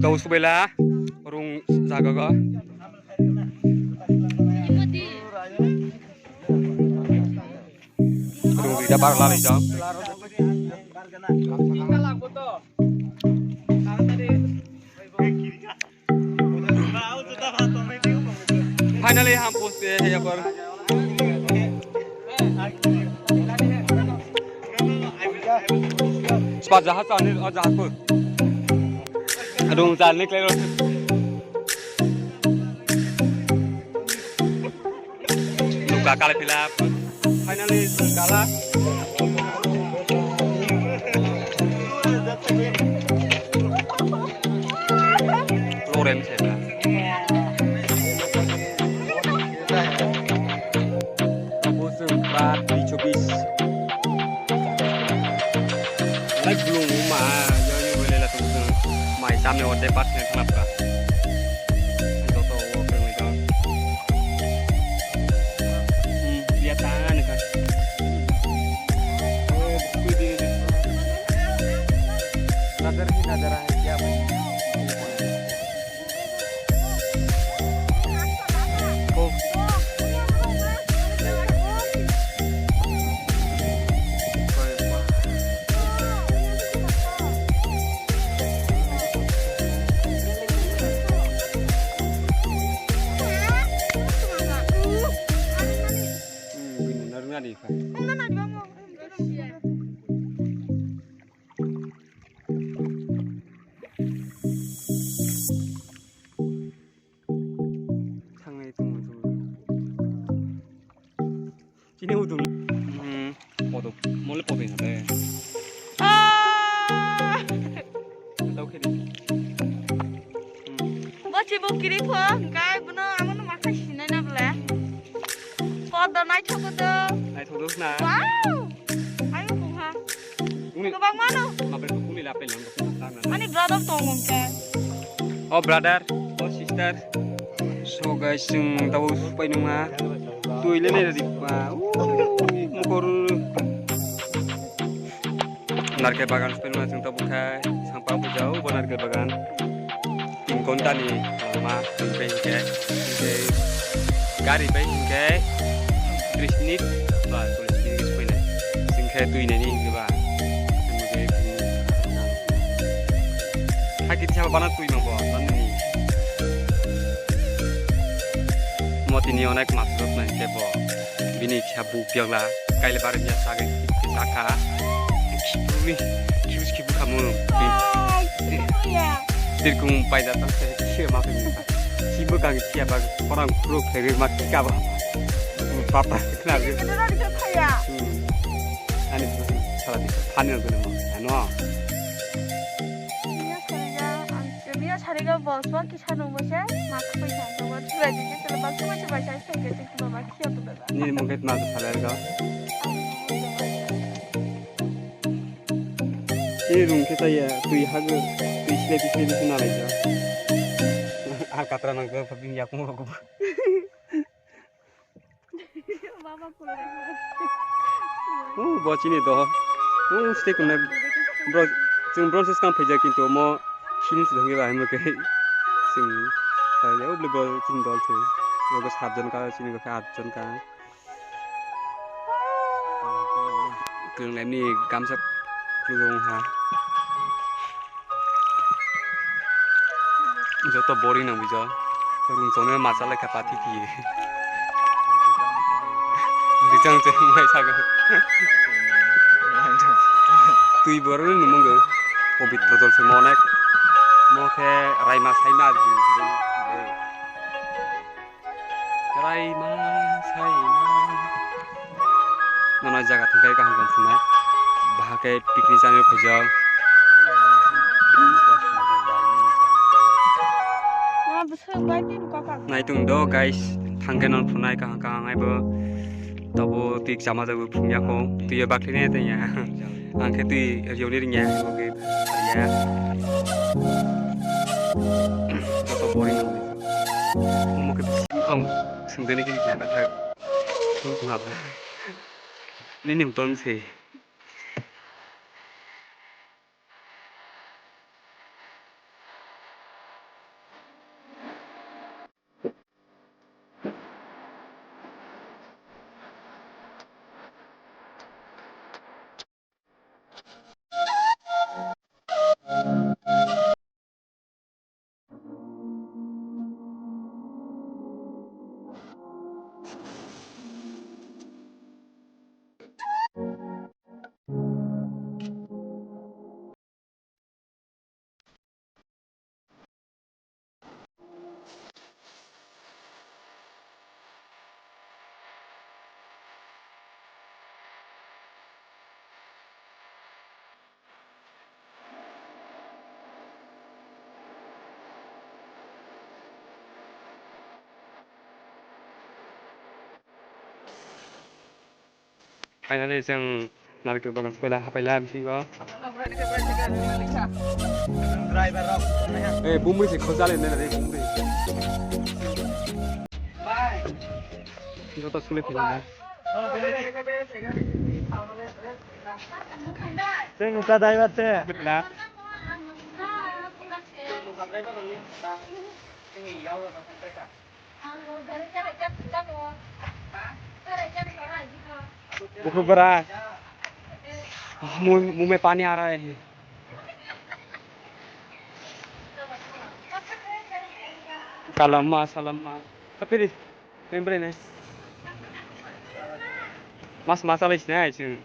tahu subela rung jaga ga rung tidak par lari jam finally हम पहुंचे हैं यहाँ पर स्पॉट जहाज आने और जहाज पर रूम चालने के लिए luka kali pilap finally kalah lorem saya musuh berat di cubis naik belum mah jadi boleh lah tuh mai sampai order pas yang kenapa ini udung podok mulai podok ini tahu kiri baca buku kiri pun kai bener aman makan sini na boleh podok naik tuh nah wow ayo kuha ke bang mana apa itu kuli lapel yang ani brother tongong kan oh brother oh sister so guys yang tahu supaya nunga tuh ini dari mukor narke bagan supaya nunga yang tahu bukai sampah jauh buat narke bagan tingkon tani mama sampai ke gari bayi ke Krisnit bah tulis ini supaya singkai tuh ini juga hakit siapa banget tuh imam bawa ini mau tini onak masuk nanti kebo bini cabu piala kali lebaran ya sagai saka kibu kamu dirkum pai datang saya makan kibu kang siapa orang pro dari makan kaba papa kenal gitu ani salah di panel tu nama anu Hariga boswa kisah nomor saya mak payah nomor sudah jadi terlepas macam baca saya ketik bawa kia tu dah. Ini mungkin masuk salarga. Ini room kita ya tuh hagu tuh islet itu nala aja. Katra nangka tapi aku mau aku. Bapa pulang. Baca ini doh. Stick mana bro, cuma proses kan pejak itu mau sini sudah nggak lama ke sini saya udah beli cendol sih bagus 7 জন ka sini ke 8 জন ka cường làm ni cam sắc luôn ha giờ to boring nang bây giờ rung số nữa mà sao lại kapati thì đi chăng chơi ngay sao cơ tùy bữa nữa nung mong covid protol semonek mau ke Raima Saima Raima Saima mana jaga tangkai kahang kampungnya bahagia piknik sana kerja nah itu ndo guys tangkai non punai kahang kahang ibu tahu tik sama tahu punya kok tu ya baklinya tanya angke tu riolirnya oke ya Toto boring mau ke sendiri kita tak ngapa ini nonton sih finally जों नारिकेल बागान सबायला हाबायला बिथिंबा ए बुमब्रिसे खौ जालायनो नायना बुमब्रि जता सुले फैना जों नुखा दायबाते बेला बहुत बड़ा मुंह में पानी आ रहा है Salama. Tapi ni, member ni. Mas masalah isnya, cing.